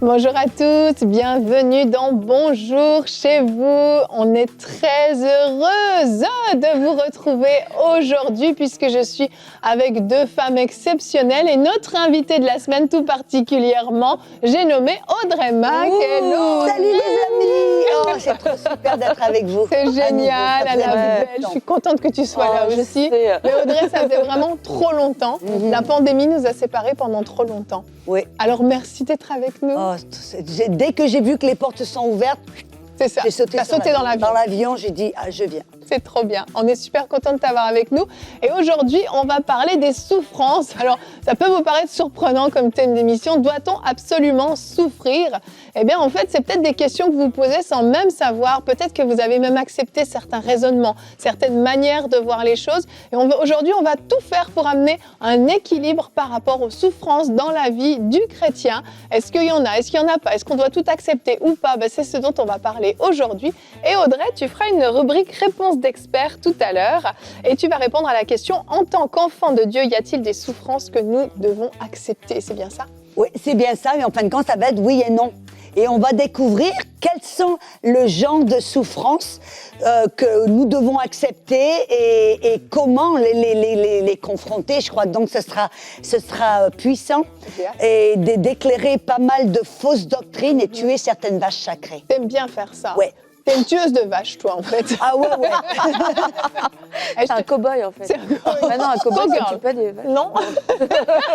Bonjour à tous, bienvenue dans Bonjour chez vous. On est très heureuse de vous retrouver aujourd'hui puisque je suis avec deux femmes exceptionnelles et notre invitée de la semaine tout particulièrement, j'ai nommé Audrey Mac. Hello. Salut les amis. Oh, c'est trop super d'être avec vous. C'est génial, Annabelle. Je suis contente que tu sois là aussi. Mais Audrey, ça faisait vraiment trop longtemps. La pandémie nous a séparés pendant trop longtemps. Oui. Alors merci d'être avec nous. Oh, dès que j'ai vu que les portes se sont ouvertes, c'est ça. J'ai sauté, dans l'avion. Dans l'avion, j'ai dit je viens. C'est trop bien. On est super content de t'avoir avec nous. Et aujourd'hui, on va parler des souffrances. Alors, ça peut vous paraître surprenant comme thème d'émission. Doit-on absolument souffrir ? Eh bien, en fait, c'est peut-être des questions que vous posez sans même savoir. Peut-être que vous avez même accepté certains raisonnements, certaines manières de voir les choses. Et aujourd'hui, on va tout faire pour amener un équilibre par rapport aux souffrances dans la vie du chrétien. Est-ce qu'il y en a ? Est-ce qu'il n'y en a pas ? Est-ce qu'on doit tout accepter ou pas ? C'est ce dont on va parler aujourd'hui. Et Audrey, tu feras une rubrique réponse d'experts tout à l'heure et tu vas répondre à la question en tant qu'enfant de Dieu, y a-t-il des souffrances que nous devons accepter ? C'est bien ça ? Oui, c'est bien ça, mais en fin de compte, ça va être oui et non. Et on va découvrir quels sont le genre de souffrances que nous devons accepter et comment les confronter. Je crois donc que ce sera puissant et d'éclairer pas mal de fausses doctrines et tuer certaines vaches sacrées. T'aimes bien faire ça ? Ouais. T'es une tueuse de vaches, toi, en fait. Ah ouais. C'est un cow-boy, en fait. C'est un cow-boy. Bah non, un cow-boy, ça tue pas des vaches. Non.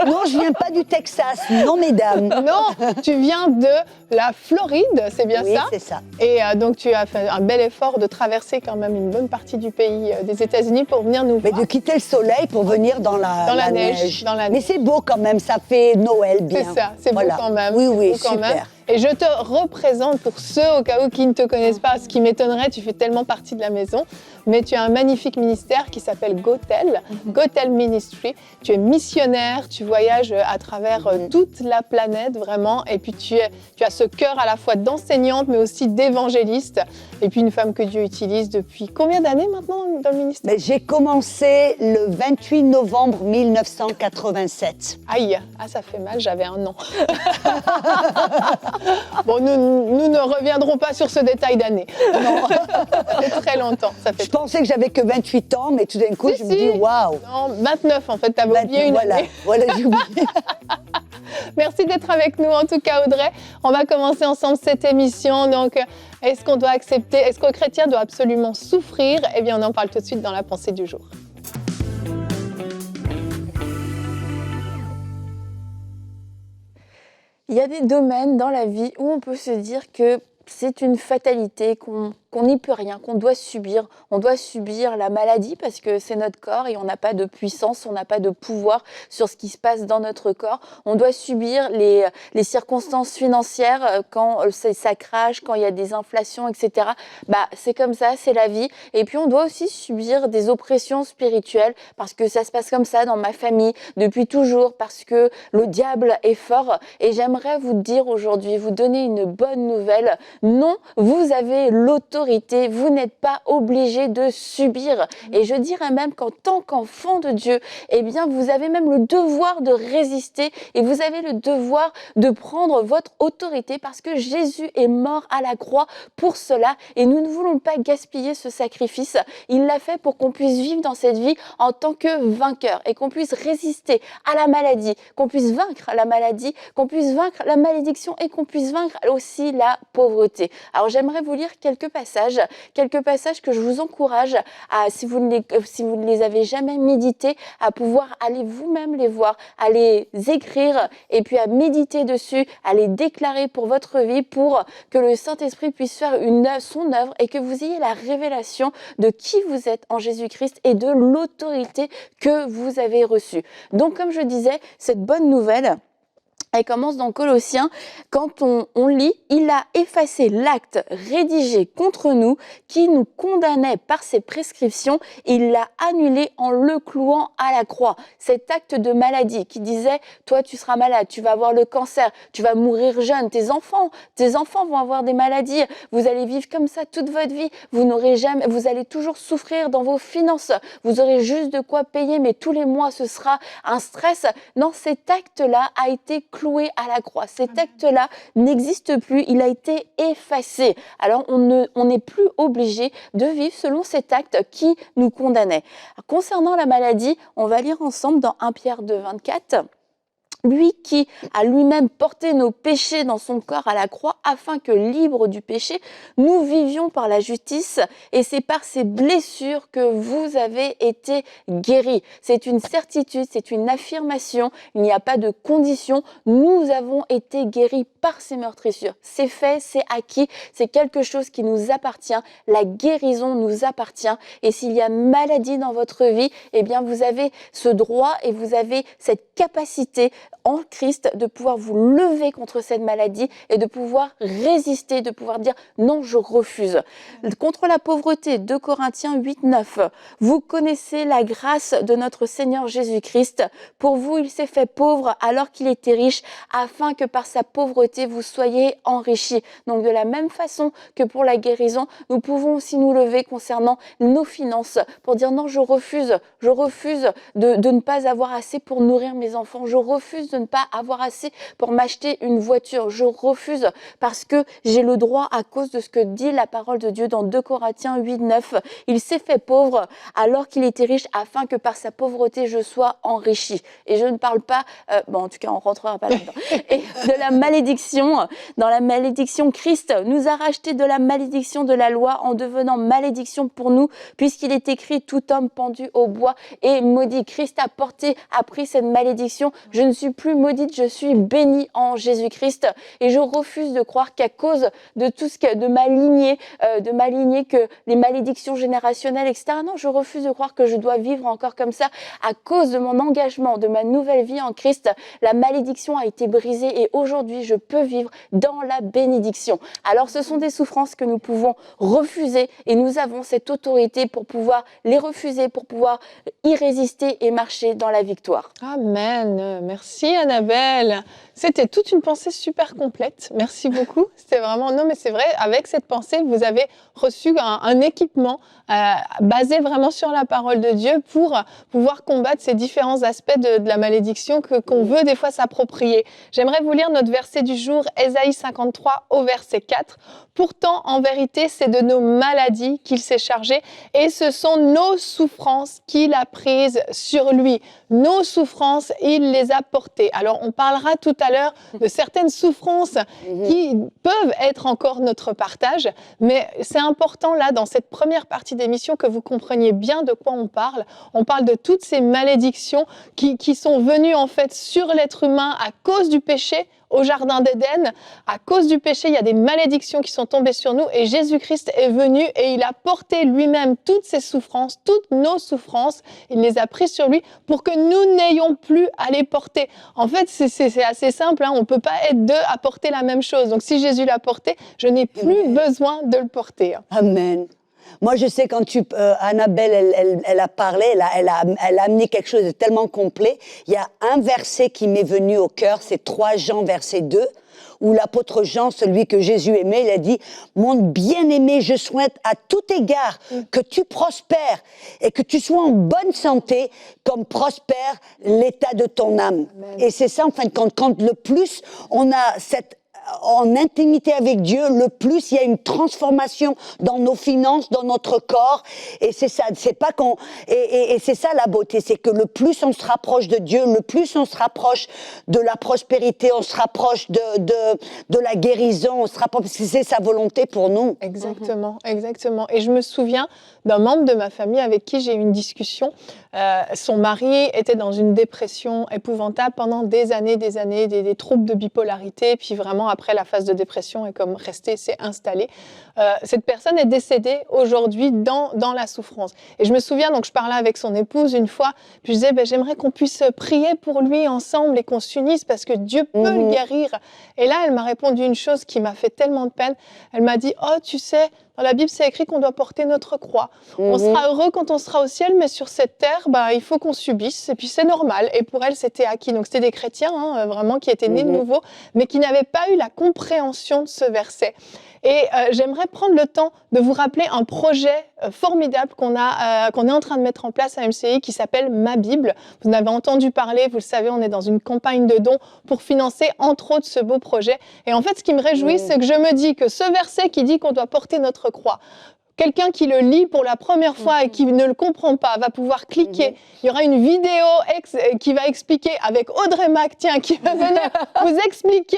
Non, je viens pas du Texas. Non, mesdames. Non, tu viens de la Floride, c'est bien ça ? Oui, c'est ça. Et donc, tu as fait un bel effort de traverser quand même une bonne partie du pays des États-Unis pour venir nous voir. Mais de quitter le soleil pour venir dans la neige. Dans la Mais neige. c'est beau quand même, ça fait Noël bien. C'est ça, c'est beau quand même. Oui, beau quand super. même. Et je te représente pour ceux au cas où qui ne te connaissent pas, ce qui m'étonnerait, tu fais tellement partie de la maison, mais tu as un magnifique ministère qui s'appelle Gotel, Gotel Ministry. Tu es missionnaire, tu voyages à travers toute la planète vraiment, et puis tu as ce cœur à la fois d'enseignante mais aussi d'évangéliste, et puis une femme que Dieu utilise depuis combien d'années maintenant dans le ministère ? Mais j'ai commencé le 28 novembre 1987. Aïe, ça fait mal, j'avais 1 an. Bon, nous ne reviendrons pas sur ce détail d'année. Non, ça fait très longtemps. Je pensais que j'avais que 28 ans, mais tout d'un coup, je me dis waouh. Non, 29 en fait, t'avais oublié une année. Voilà, j'ai oublié. Merci d'être avec nous en tout cas, Audrey. On va commencer ensemble cette émission. Donc, est-ce qu'on doit accepter, est-ce qu'un chrétien doit absolument souffrir ? Eh bien, on en parle tout de suite dans la pensée du jour. Il y a des domaines dans la vie où on peut se dire que c'est une fatalité, qu'on n'y peut rien, qu'on doit subir. On doit subir la maladie parce que c'est notre corps et on n'a pas de puissance, on n'a pas de pouvoir sur ce qui se passe dans notre corps. On doit subir les circonstances financières quand ça crache, quand il y a des inflations, etc. C'est comme ça, c'est la vie. Et puis on doit aussi subir des oppressions spirituelles parce que ça se passe comme ça dans ma famille depuis toujours, parce que le diable est fort. Et j'aimerais vous dire aujourd'hui, vous donner une bonne nouvelle. Non, vous avez l'autorité, vous n'êtes pas obligé de subir. Et je dirais même qu'en tant qu'enfant de Dieu, eh bien, vous avez même le devoir de résister et vous avez le devoir de prendre votre autorité parce que Jésus est mort à la croix pour cela et nous ne voulons pas gaspiller ce sacrifice. Il l'a fait pour qu'on puisse vivre dans cette vie en tant que vainqueur et qu'on puisse résister à la maladie, qu'on puisse vaincre la maladie, qu'on puisse vaincre la malédiction et qu'on puisse vaincre aussi la pauvreté. Alors j'aimerais vous lire quelques passages que je vous encourage à, si vous ne les avez jamais médités, à pouvoir aller vous-même les voir, à les écrire et puis à méditer dessus, à les déclarer pour votre vie, pour que le Saint-Esprit puisse faire son œuvre et que vous ayez la révélation de qui vous êtes en Jésus-Christ et de l'autorité que vous avez reçue. Donc comme je disais, cette bonne nouvelle, Elle commence dans Colossiens, quand on lit « Il a effacé l'acte rédigé contre nous qui nous condamnait par ses prescriptions, il l'a annulé en le clouant à la croix. » Cet acte de maladie qui disait « Toi, tu seras malade, tu vas avoir le cancer, tu vas mourir jeune, tes enfants vont avoir des maladies, vous allez vivre comme ça toute votre vie, vous allez toujours souffrir dans vos finances, vous aurez juste de quoi payer, mais tous les mois, ce sera un stress. » Non, cet acte-là a été cloué à la croix. Cet acte-là n'existe plus, il a été effacé. Alors, on n'est plus obligé de vivre selon cet acte qui nous condamnait. Concernant la maladie, on va lire ensemble dans 1 Pierre 2, 24. Lui qui a lui-même porté nos péchés dans son corps à la croix, afin que, libres du péché, nous vivions par la justice, et c'est par ces blessures que vous avez été guéris. C'est une certitude, c'est une affirmation, il n'y a pas de condition. Nous avons été guéris par ces meurtrissures. C'est fait, c'est acquis, c'est quelque chose qui nous appartient. La guérison nous appartient, et s'il y a maladie dans votre vie, eh bien vous avez ce droit et vous avez cette capacité en Christ de pouvoir vous lever contre cette maladie et de pouvoir résister, de pouvoir dire non, je refuse. Contre la pauvreté, 2 Corinthiens 8, 9. Vous connaissez la grâce de notre Seigneur Jésus-Christ. Pour vous, il s'est fait pauvre alors qu'il était riche, afin que par sa pauvreté, vous soyez enrichis. Donc de la même façon que pour la guérison, nous pouvons aussi nous lever concernant nos finances pour dire non, je refuse de ne pas avoir assez pour nourrir mes enfants. Je refuse de ne pas avoir assez pour m'acheter une voiture. Je refuse parce que j'ai le droit à cause de ce que dit la parole de Dieu dans 2 Corinthiens 8, 9. Il s'est fait pauvre alors qu'il était riche afin que par sa pauvreté je sois enrichi. Et je ne parle pas, en tout cas on rentrera pas là-dedans, et de la malédiction. Dans la malédiction, Christ nous a racheté de la malédiction de la loi en devenant malédiction pour nous, puisqu'il est écrit tout homme pendu au bois et maudit. Christ a pris cette malédiction. Je ne suis plus maudite, je suis bénie en Jésus-Christ, et je refuse de croire qu'à cause de tout ce que de ma lignée que les malédictions générationnelles, etc. Non, je refuse de croire que je dois vivre encore comme ça à cause de mon engagement, de ma nouvelle vie en Christ. La malédiction a été brisée et aujourd'hui je peux vivre dans la bénédiction. Alors ce sont des souffrances que nous pouvons refuser et nous avons cette autorité pour pouvoir les refuser, pour pouvoir y résister et marcher dans la victoire. Amen. Merci Annabelle. C'était toute une pensée super complète. Merci beaucoup. C'était vraiment... Non, mais c'est vrai, avec cette pensée, vous avez reçu un équipement basé vraiment sur la parole de Dieu pour pouvoir combattre ces différents aspects de la malédiction qu'on veut des fois s'approprier. J'aimerais vous lire notre verset du jour, Ésaïe 53 au verset 4. « Pourtant, en vérité, c'est de nos maladies qu'il s'est chargé et ce sont nos souffrances qu'il a prises sur lui. Nos souffrances, il les a portées. » Alors, on parlera tout à l'heure de certaines souffrances qui peuvent être encore notre partage, mais c'est important là, dans cette première partie d'émission, que vous compreniez bien de quoi on parle. On parle de toutes ces malédictions qui sont venues en fait sur l'être humain à cause du péché. Au jardin d'Éden, à cause du péché, il y a des malédictions qui sont tombées sur nous et Jésus-Christ est venu et il a porté lui-même toutes ces souffrances, toutes nos souffrances, il les a prises sur lui pour que nous n'ayons plus à les porter. En fait, c'est assez simple, on ne peut pas être deux à porter la même chose. Donc si Jésus l'a porté, je n'ai plus besoin de le porter. Amen. Moi, je sais, quand Annabelle, elle a parlé, elle a amené quelque chose de tellement complet. Il y a un verset qui m'est venu au cœur, c'est 3 Jean, verset 2, où l'apôtre Jean, celui que Jésus aimait, il a dit « Mon bien-aimé, je souhaite à tout égard que tu prospères et que tu sois en bonne santé, comme prospère l'état de ton âme. » Et c'est ça, en fin de compte, quand le plus on a en intimité avec Dieu, le plus il y a une transformation dans nos finances, dans notre corps, et c'est ça, c'est pas qu'on, et c'est ça la beauté, c'est que le plus on se rapproche de Dieu, le plus on se rapproche de la prospérité, on se rapproche de la guérison, on se rapproche, parce que c'est sa volonté pour nous. Exactement, exactement. Et je me souviens d'un membre de ma famille avec qui j'ai eu une discussion. Son mari était dans une dépression épouvantable pendant des années, des troubles de bipolarité, puis vraiment après la phase de dépression est comme restée, s'est installée. Cette personne est décédée aujourd'hui dans la souffrance. Et je me souviens, donc je parlais avec son épouse une fois, puis je disais, j'aimerais qu'on puisse prier pour lui ensemble et qu'on s'unisse parce que Dieu peut le guérir. Et là, elle m'a répondu une chose qui m'a fait tellement de peine. Elle m'a dit, oh, tu sais, dans la Bible, c'est écrit qu'on doit porter notre croix. On sera heureux quand on sera au ciel, mais sur cette terre, il faut qu'on subisse. Et puis c'est normal. Et pour elle, c'était acquis. Donc c'était des chrétiens, vraiment, qui étaient nés de nouveau, mais qui n'avaient pas eu la compréhension de ce verset. Et j'aimerais prendre le temps de vous rappeler un projet formidable qu'on est en train de mettre en place à MCI qui s'appelle Ma Bible. Vous en avez entendu parler, vous le savez, on est dans une campagne de dons pour financer entre autres ce beau projet. Et en fait, ce qui me réjouit, c'est que je me dis que ce verset qui dit qu'on doit porter notre croix, quelqu'un qui le lit pour la première fois et qui ne le comprend pas va pouvoir cliquer. Il y aura une vidéo qui va expliquer avec Audrey Mac, qui va venir vous expliquer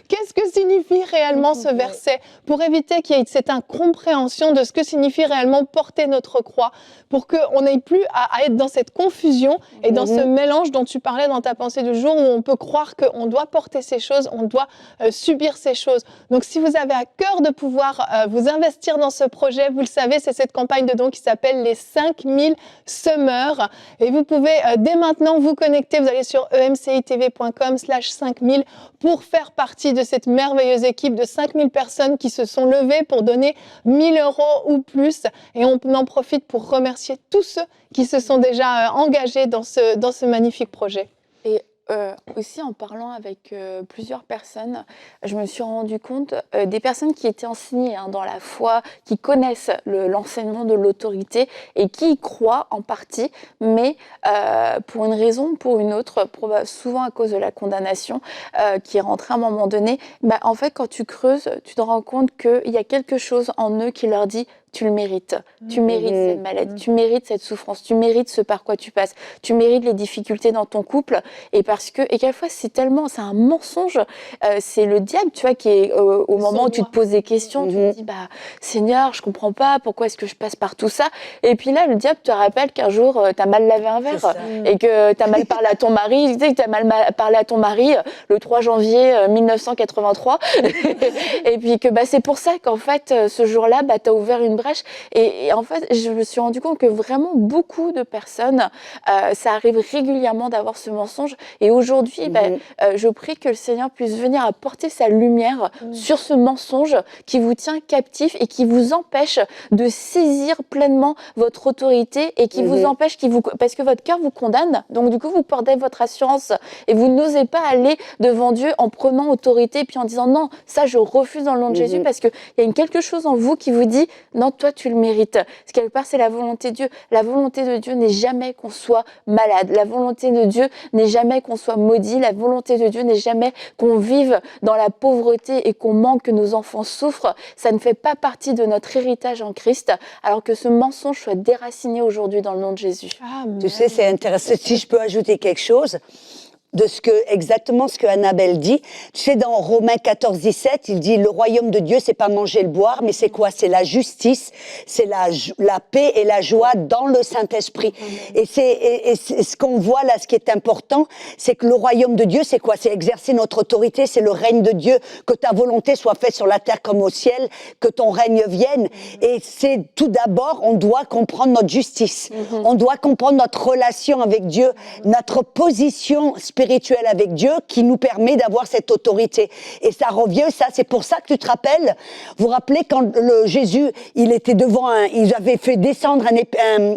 qu'est-ce que signifie réellement ce verset pour éviter qu'il y ait cette incompréhension de ce que signifie réellement porter notre croix, pour qu'on n'ait plus à être dans cette confusion et dans ce mélange dont tu parlais dans ta pensée du jour où on peut croire qu'on doit porter ces choses, on doit subir ces choses. Donc si vous avez à cœur de pouvoir vous investir dans ce projet, vous le savez, c'est cette campagne de dons qui s'appelle les 5000 Summers. Et vous pouvez dès maintenant vous connecter. Vous allez sur emcitv.com/5000 pour faire partie de cette merveilleuse équipe de 5000 personnes qui se sont levées pour donner 1 000 € ou plus. Et on en profite pour remercier tous ceux qui se sont déjà engagés dans ce magnifique projet. Et aussi en parlant avec plusieurs personnes, je me suis rendu compte des personnes qui étaient enseignées dans la foi, qui connaissent l'enseignement de l'autorité et qui y croient en partie, mais pour une raison ou pour une autre, souvent à cause de la condamnation qui est rentrée à un moment donné, en fait quand tu creuses, tu te rends compte qu'il y a quelque chose en eux qui leur dit tu le mérites, tu mérites cette maladie, tu mérites cette souffrance, tu mérites ce par quoi tu passes, tu mérites les difficultés dans ton couple, et quelquefois c'est un mensonge, c'est le diable, tu vois, qui est au moment où tu te poses des questions, tu te dis, Seigneur, je comprends pas, pourquoi est-ce que je passe par tout ça, et puis là, le diable te rappelle qu'un jour, t'as mal lavé un verre, et que t'as mal parlé à ton mari, tu sais que t'as mal parlé à ton mari le 3 janvier 1983, et puis que c'est pour ça qu'en fait, ce jour-là, t'as ouvert une brèche. Et en fait, je me suis rendu compte que vraiment beaucoup de personnes, ça arrive régulièrement d'avoir ce mensonge. Et aujourd'hui, je prie que le Seigneur puisse venir apporter sa lumière sur ce mensonge qui vous tient captif et qui vous empêche de saisir pleinement votre autorité et qui vous empêche, parce que votre cœur vous condamne. Donc du coup, vous perdez votre assurance et vous n'osez pas aller devant Dieu en prenant autorité et puis en disant non, ça je refuse dans le nom de Jésus, parce qu'il y a quelque chose en vous qui vous dit non, toi tu le mérites. Parce quelque part c'est la volonté de Dieu. La volonté de Dieu n'est jamais qu'on soit malade. La volonté de Dieu n'est jamais qu'on soit maudit. La volonté de Dieu n'est jamais qu'on vive dans la pauvreté et qu'on manque, que nos enfants souffrent. Ça ne fait pas partie de notre héritage en Christ, alors que ce mensonge soit déraciné aujourd'hui dans le nom de Jésus. Amen. Tu sais, c'est intéressant. Si je peux ajouter quelque chose de exactement ce que Annabelle dit. Tu sais, dans Romains 14-17, il dit, le royaume de Dieu, c'est pas manger le boire, mais c'est quoi? C'est la justice, c'est la paix et la joie dans le Saint-Esprit. Et c'est ce qu'on voit là, ce qui est important, c'est que le royaume de Dieu, c'est quoi? C'est exercer notre autorité, c'est le règne de Dieu, que ta volonté soit faite sur la terre comme au ciel, que ton règne vienne. Et c'est tout d'abord, on doit comprendre notre justice. On doit comprendre notre relation avec Dieu, notre position spirituelle avec Dieu qui nous permet d'avoir cette autorité. Et ça revient, ça, c'est pour ça que tu te rappelles, vous rappelez quand Jésus, il était devant il avait fait descendre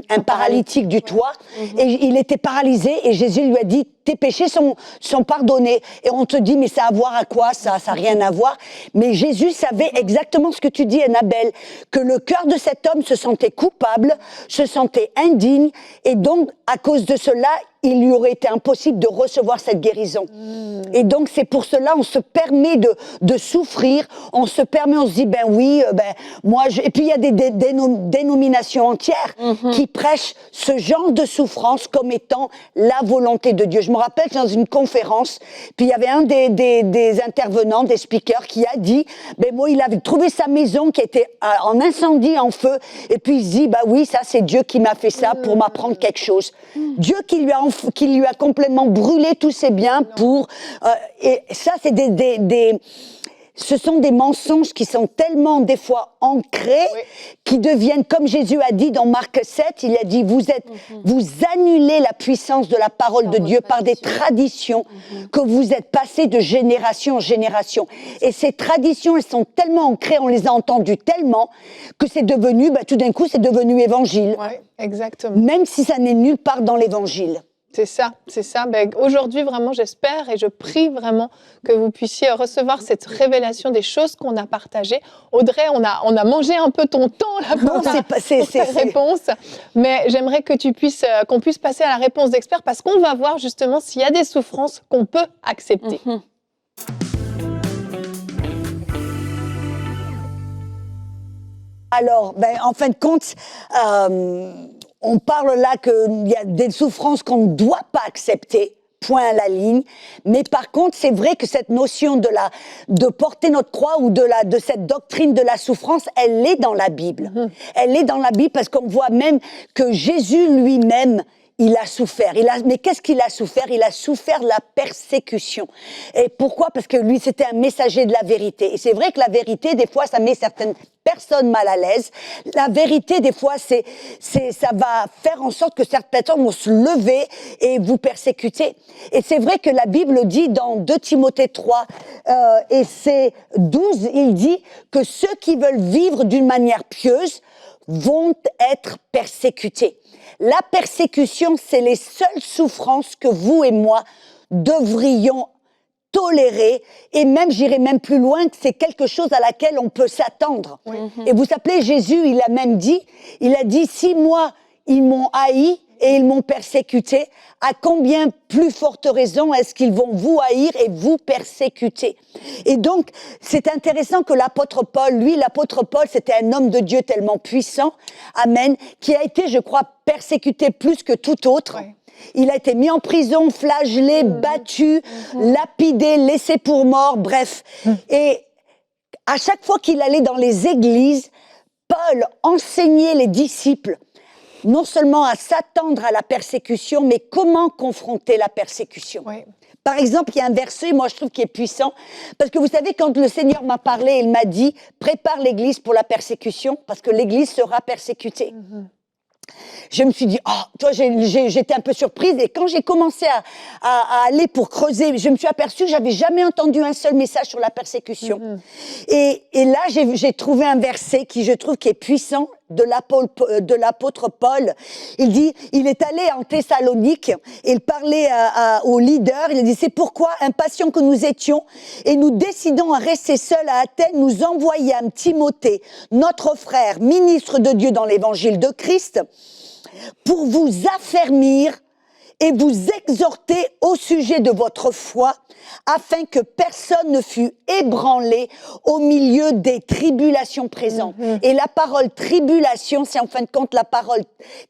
un paralytique du toit, et il était paralysé, et Jésus lui a dit, tes péchés sont pardonnés. Et on te dit, mais ça a à voir à quoi? Ça n'a rien à voir. Mais Jésus savait exactement ce que tu dis, Annabelle, que le cœur de cet homme se sentait coupable, se sentait indigne, et donc, à cause de cela, il lui aurait été impossible de recevoir cette guérison. Et donc, c'est pour cela, on se permet de souffrir, on se dit, moi, et puis il y a des dénominations entières qui prêchent ce genre de souffrance comme étant la volonté de Dieu. Je me rappelle dans une conférence, puis il y avait un des intervenants, des speakers, qui a dit, moi, il avait trouvé sa maison qui était en incendie, en feu, et puis il se dit, oui, ça, c'est Dieu qui m'a fait ça pour m'apprendre quelque chose. Dieu qui lui a complètement brûlé tous ses biens pour... et ça, c'est ce sont des mensonges qui sont tellement des fois ancrés, qui deviennent, comme Jésus a dit dans Marc 7, il a dit, vous annulez la puissance de la parole de Dieu par des traditions que vous êtes passées de génération en génération. Et ces traditions, elles sont tellement ancrées, on les a entendues tellement, que c'est devenu, tout d'un coup, c'est devenu évangile. Oui, exactement. Même si ça n'est nulle part dans l'évangile. C'est ça, c'est ça. Aujourd'hui, vraiment, j'espère et je prie vraiment que vous puissiez recevoir cette révélation des choses qu'on a partagées. Audrey, on a mangé un peu ton temps là pour ta réponse, mais j'aimerais que qu'on puisse passer à la réponse d'expert parce qu'on va voir justement s'il y a des souffrances qu'on peut accepter. Alors, en fin de compte, on parle là qu'il y a des souffrances qu'on ne doit pas accepter, point à la ligne. Mais par contre, c'est vrai que cette notion de porter notre croix ou de cette doctrine de la souffrance, elle est dans la Bible. Elle est dans la Bible parce qu'on voit même que Jésus lui-même, il a souffert. Mais qu'est-ce qu'il a souffert? Il a souffert la persécution. Et pourquoi? Parce que lui, c'était un messager de la vérité. Et c'est vrai que la vérité, des fois, ça met certaines personnes mal à l'aise. La vérité, des fois, ça va faire en sorte que certaines personnes vont se lever et vous persécuter. Et c'est vrai que la Bible dit dans 2 Timothée 3 et c'est 12, il dit que ceux qui veulent vivre d'une manière pieuse vont être persécutés. La persécution, c'est les seules souffrances que vous et moi devrions tolérer, et même, j'irai même plus loin, que c'est quelque chose à laquelle on peut s'attendre. Et vous savez, Jésus, il a même dit, si moi, ils m'ont haï et ils m'ont persécuté, à combien plus forte raison est-ce qu'ils vont vous haïr et vous persécuter? Et donc, c'est intéressant que l'apôtre Paul, c'était un homme de Dieu tellement puissant, amen, qui a été, je crois, persécuté plus que tout autre. Il a été mis en prison, flagellé, battu, lapidé, laissé pour mort, bref. Et à chaque fois qu'il allait dans les églises, Paul enseignait les disciples non seulement à s'attendre à la persécution, mais comment confronter la persécution. Par exemple, il y a un verset, moi je trouve, qui est puissant, parce que vous savez, quand le Seigneur m'a parlé, il m'a dit, prépare l'Église pour la persécution, parce que l'Église sera persécutée. Je me suis dit, j'étais un peu surprise, et quand j'ai commencé à aller pour creuser, je me suis aperçue que j'avais jamais entendu un seul message sur la persécution. Et là, j'ai trouvé un verset qui, je trouve, qui est puissant, de l'apôtre Paul. Il dit, il est allé en Thessalonique, et il parlait aux leaders, il a dit, c'est pourquoi, impatients que nous étions, et nous décidons à rester seuls à Athènes, nous envoyâmes Timothée, notre frère, ministre de Dieu dans l'évangile de Christ, pour vous affermir et vous exhorter au sujet de votre foi, afin que personne ne fût ébranlé au milieu des tribulations présentes. Et la parole tribulation, c'est en fin de compte la parole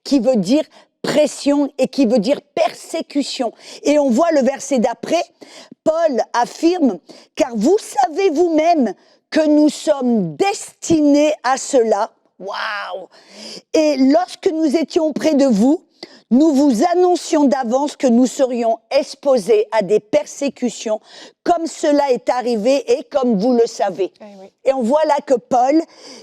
qui veut dire pression et qui veut dire persécution. Et on voit le verset d'après, Paul affirme, car vous savez vous-même que nous sommes destinés à cela. Waouh! Et lorsque nous étions près de vous, nous vous annoncions d'avance que nous serions exposés à des persécutions, comme cela est arrivé et comme vous le savez. Et on voit là que Paul,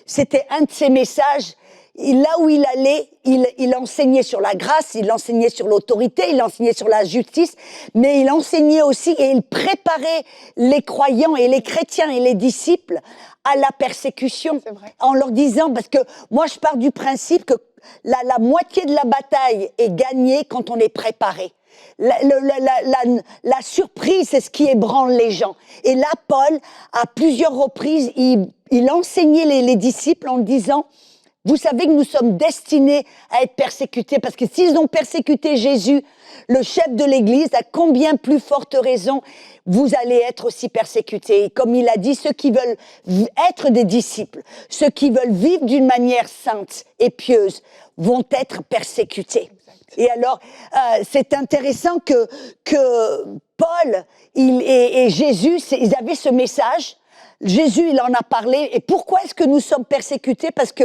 c'était un de ses messages. Là où il allait, il enseignait sur la grâce, il enseignait sur l'autorité, il enseignait sur la justice, mais il enseignait aussi et il préparait les croyants et les chrétiens et les disciples à la persécution. En leur disant, parce que moi je pars du principe que la moitié de la bataille est gagnée quand on est préparé. La surprise, c'est ce qui ébranle les gens. Et là, Paul, à plusieurs reprises, il enseignait les disciples en disant, vous savez que nous sommes destinés à être persécutés, parce que s'ils ont persécuté Jésus, le chef de l'Église, à combien plus forte raison vous allez être aussi persécutés. Et comme il a dit, ceux qui veulent être des disciples, ceux qui veulent vivre d'une manière sainte et pieuse, vont être persécutés. Et alors, c'est intéressant que Paul et Jésus, ils avaient ce message. Jésus, il en a parlé. Et pourquoi est-ce que nous sommes persécutés? Parce que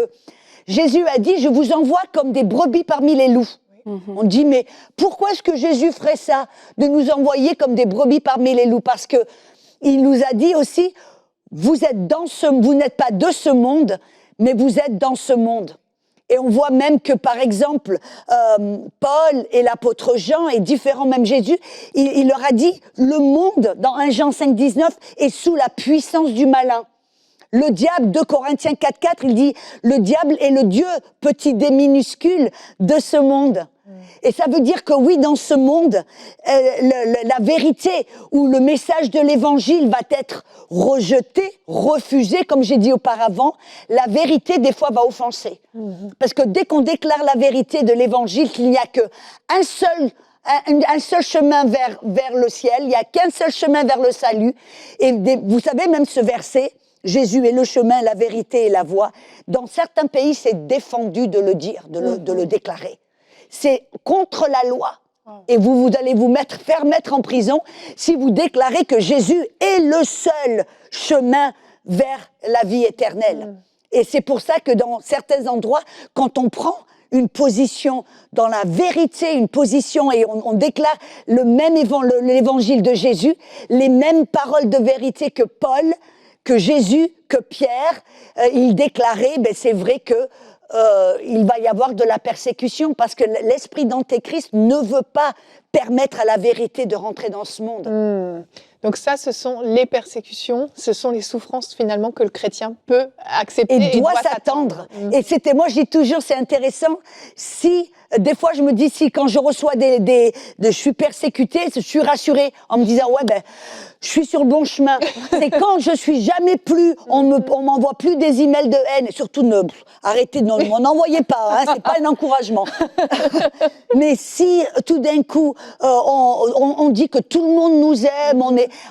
Jésus a dit, je vous envoie comme des brebis parmi les loups. On dit, mais pourquoi est-ce que Jésus ferait ça, de nous envoyer comme des brebis parmi les loups? Parce que il nous a dit aussi, vous n'êtes pas de ce monde, mais vous êtes dans ce monde. Et on voit même que, par exemple, Paul et l'apôtre Jean, et différents, même Jésus, il leur a dit, le monde, dans 1 Jean 5, 19, est sous la puissance du malin. Le diable, 2 Corinthiens 4, 4, il dit, le diable est le Dieu, petit d minuscule, de ce monde. Et ça veut dire que oui, dans ce monde, la vérité ou le message de l'évangile va être rejeté, refusé, comme j'ai dit auparavant. La vérité, des fois, va offenser. Parce que dès qu'on déclare la vérité de l'évangile, qu'il n'y a qu'un seul chemin vers le ciel, il n'y a qu'un seul chemin vers le salut. Et vous savez, même ce verset, Jésus est le chemin, la vérité et la voie. Dans certains pays, c'est défendu de le dire, de le déclarer. C'est contre la loi. Et vous allez faire mettre en prison si vous déclarez que Jésus est le seul chemin vers la vie éternelle. Et c'est pour ça que dans certains endroits, quand on prend une position dans la vérité, une position et on déclare l'évangile de Jésus, les mêmes paroles de vérité que Paul, que Jésus, que Pierre, il déclarait, c'est vrai que il va y avoir de la persécution parce que l'esprit d'Antéchrist ne veut pas permettre à la vérité de rentrer dans ce monde. Donc ça, ce sont les persécutions, ce sont les souffrances finalement que le chrétien peut accepter et doit s'attendre. Et moi je dis toujours, c'est intéressant, des fois je me dis, quand je reçois je suis persécutée, je suis rassurée en me disant, je suis sur le bon chemin. C'est quand je suis jamais plus, on m'envoie plus des emails de haine, et surtout arrêtez, ne m'en envoyez pas, c'est pas un encouragement. Mais si tout d'un coup on dit que tout le monde nous aime,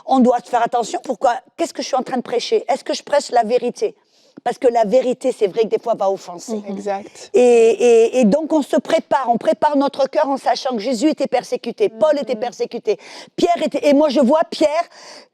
on doit faire attention. Pourquoi? Qu'est-ce que je suis en train de prêcher? Est-ce que je prêche la vérité? Parce que la vérité, c'est vrai que des fois, va offenser. Exact. Et donc, on prépare notre cœur en sachant que Jésus était persécuté, Paul était persécuté, Pierre était... Et moi, je vois Pierre,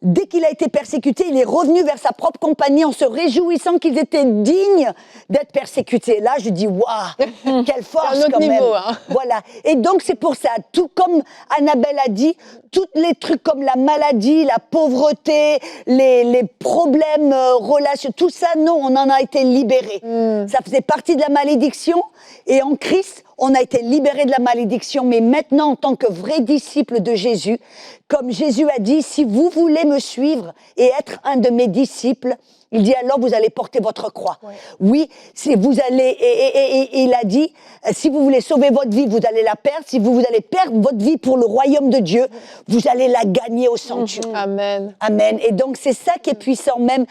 dès qu'il a été persécuté, il est revenu vers sa propre compagnie en se réjouissant qu'ils étaient dignes d'être persécutés. Là, je dis, waouh, quelle force c'est un autre quand niveau, même. Voilà. Et donc, c'est pour ça, tout comme Annabelle a dit, tous les trucs comme la maladie, la pauvreté, les problèmes relationnels, tout ça, non, on en a été libérés. Ça faisait partie de la malédiction et en Christ, on a été libérés de la malédiction. Mais maintenant, en tant que vrais disciples de Jésus, comme Jésus a dit, si vous voulez me suivre et être un de mes disciples, il dit alors vous allez porter votre croix. Oui, si vous allez, et il a dit, si vous voulez sauver votre vie, vous allez la perdre. Si vous allez perdre votre vie pour le royaume de Dieu, vous allez la gagner au centuple. Amen. Amen. Et donc c'est ça qui est puissant. Même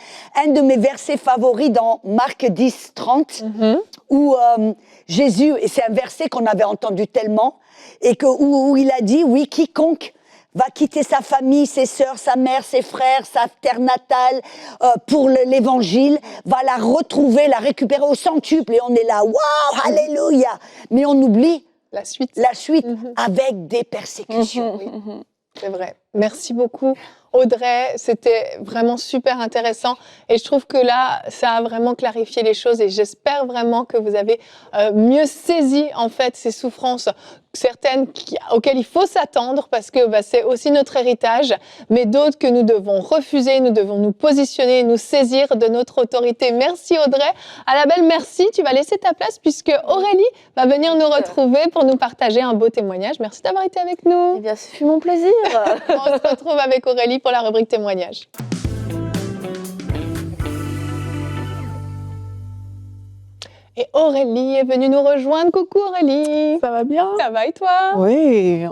un de mes versets favoris dans Marc 10, 30, où Jésus, et c'est un verset qu'on avait entendu tellement, et où il a dit, oui, quiconque va quitter sa famille, ses sœurs, sa mère, ses frères, sa terre natale pour l'évangile, va la retrouver, la récupérer au centuple. Et on est là, waouh, alléluia. Mais on oublie la suite avec des persécutions. Oui. C'est vrai. Merci beaucoup, Audrey. C'était vraiment super intéressant. Et je trouve que là, ça a vraiment clarifié les choses. Et j'espère vraiment que vous avez mieux saisi, en fait, ces souffrances, certaines auxquelles il faut s'attendre parce que c'est aussi notre héritage, mais d'autres que nous devons refuser, nous devons nous positionner, nous saisir de notre autorité. Merci, Audrey. Annabelle, merci. Tu vas laisser ta place puisque Aurélie va venir nous retrouver pour nous partager un beau témoignage. Merci d'avoir été avec nous. Eh bien, ce fut mon plaisir. On se retrouve avec Aurélie pour la rubrique témoignage. Et Aurélie est venue nous rejoindre. Coucou Aurélie. Ça va bien? Ça va et toi? Oui,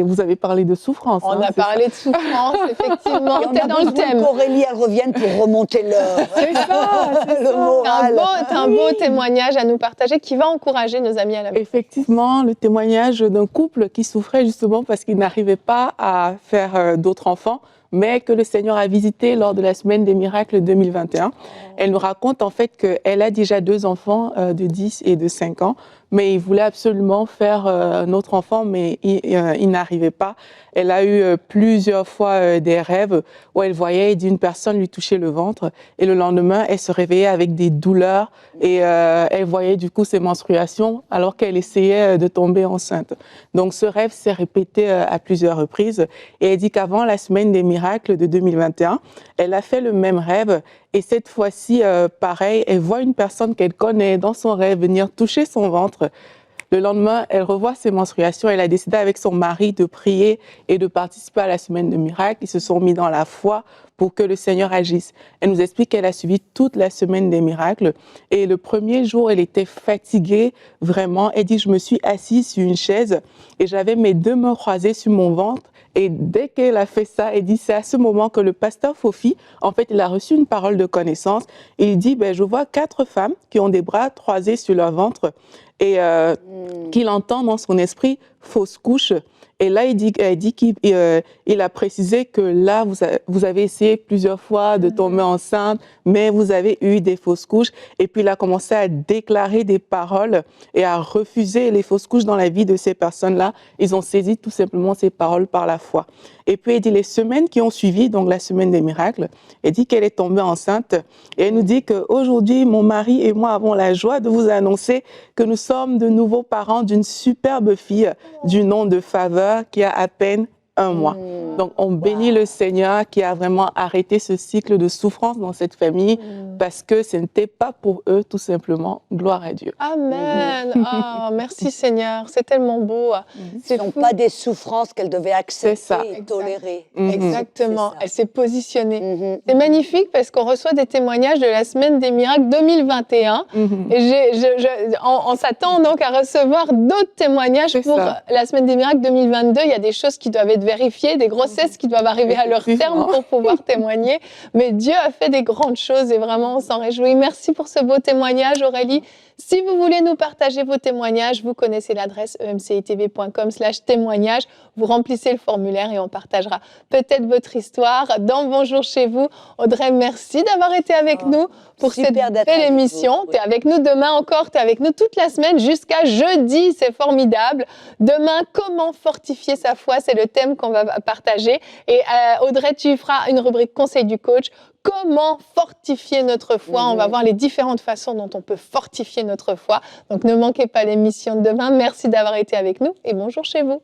vous avez parlé de souffrance. On a parlé de souffrance, effectivement. Et on a dans le thème. Qu'Aurélie, elle revienne pour remonter l'heure. C'est ça, le moral. T'as un beau témoignage à nous partager qui va encourager nos amis à la maison. Effectivement, le témoignage d'un couple qui souffrait justement parce qu'il n'arrivait pas à faire d'autres enfants, mais que le Seigneur a visité lors de la Semaine des Miracles 2021. Elle nous raconte en fait qu'elle a déjà 2 enfants de 10 et de 5 ans, mais il voulait absolument faire un autre enfant, mais il n'arrivait pas. Elle a eu plusieurs fois des rêves où elle voyait une personne lui toucher le ventre et le lendemain, elle se réveillait avec des douleurs et elle voyait du coup ses menstruations alors qu'elle essayait de tomber enceinte. Donc ce rêve s'est répété à plusieurs reprises et elle dit qu'avant la semaine des miracles de 2021, elle a fait le même rêve et cette fois-ci, pareil, elle voit une personne qu'elle connaît dans son rêve venir toucher son ventre. Le lendemain, elle revoit ses menstruations. Elle a décidé avec son mari de prier et de participer à la semaine de miracles. Ils se sont mis dans la foi pour que le Seigneur agisse. Elle nous explique qu'elle a suivi toute la semaine des miracles. Et le premier jour, elle était fatiguée, vraiment. Elle dit, je me suis assise sur une chaise et j'avais mes 2 mains croisées sur mon ventre. Et dès qu'elle a fait ça, elle dit, c'est à ce moment que le pasteur Fofi, en fait, il a reçu une parole de connaissance. Et il dit, je vois 4 femmes qui ont des bras croisés sur leur ventre et qu'il entend dans son esprit fausse couche. Et là, il dit qu'il a précisé que là, vous avez essayé plusieurs fois de tomber enceinte, mais vous avez eu des fausses couches. Et puis, il a commencé à déclarer des paroles et à refuser les fausses couches dans la vie de ces personnes-là. Ils ont saisi tout simplement ces paroles par la foi. Et puis, il dit les semaines qui ont suivi, donc la semaine des miracles, elle dit qu'elle est tombée enceinte. Et elle nous dit qu'aujourd'hui, mon mari et moi avons la joie de vous annoncer que nous sommes de nouveaux parents d'une superbe fille du nom de Faveur qui a à peine 1 mois. Donc, on bénit le Seigneur qui a vraiment arrêté ce cycle de souffrance dans cette famille parce que ce n'était pas pour eux, tout simplement. Gloire à Dieu. Amen. Oh, merci Seigneur, c'est tellement beau. Ce ne sont pas des souffrances qu'elle devait accepter ça. et tolérer. Exactement, C'est ça. elle s'est positionnée. C'est magnifique parce qu'on reçoit des témoignages de la semaine des miracles 2021 et on s'attend donc à recevoir d'autres témoignages pour la semaine des miracles 2022. Il y a des choses qui doivent être vérifiées, des grossesses qui doivent arriver à leur terme pour pouvoir témoigner. Mais Dieu a fait des grandes choses et vraiment on s'en réjouit. Merci pour ce beau témoignage, Aurélie. Si vous voulez nous partager vos témoignages, vous connaissez l'adresse emcitv.com/témoignage. Vous remplissez le formulaire et on partagera peut-être votre histoire dans Bonjour chez vous. Audrey, merci d'avoir été avec nous pour cette belle émission. Tu es avec nous demain encore, tu es avec nous toute la semaine jusqu'à jeudi. C'est formidable. Demain, comment fortifier sa foi? C'est le thème qu'on va partager. Et Audrey, tu feras une rubrique Conseil du coach. Comment fortifier notre foi? On va voir les différentes façons dont on peut fortifier notre foi. Donc ne manquez pas l'émission de demain. merci d'avoir été avec nous et bonjour chez vous.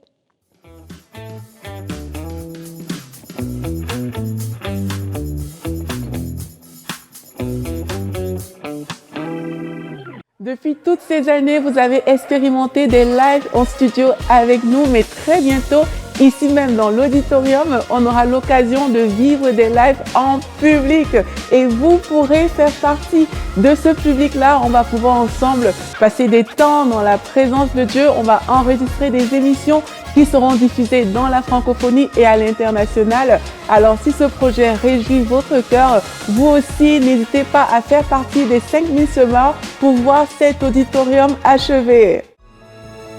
Depuis toutes ces années, vous avez expérimenté des lives en studio avec nous, mais très bientôt, ici même dans l'auditorium, on aura l'occasion de vivre des lives en public et vous pourrez faire partie de ce public-là. On va pouvoir ensemble passer des temps dans la présence de Dieu. On va enregistrer des émissions qui seront diffusées dans la francophonie et à l'international. Alors, si ce projet réjouit votre cœur, vous aussi, n'hésitez pas à faire partie des 5000 semeurs pour voir cet auditorium achevé.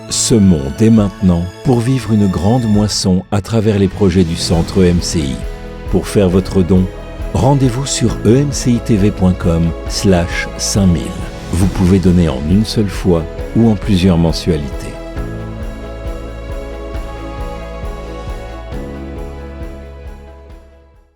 Semons dès maintenant pour vivre une grande moisson à travers les projets du Centre EMCI. Pour faire votre don, rendez-vous sur emcitv.com/5000. Vous pouvez donner en une seule fois ou en plusieurs mensualités.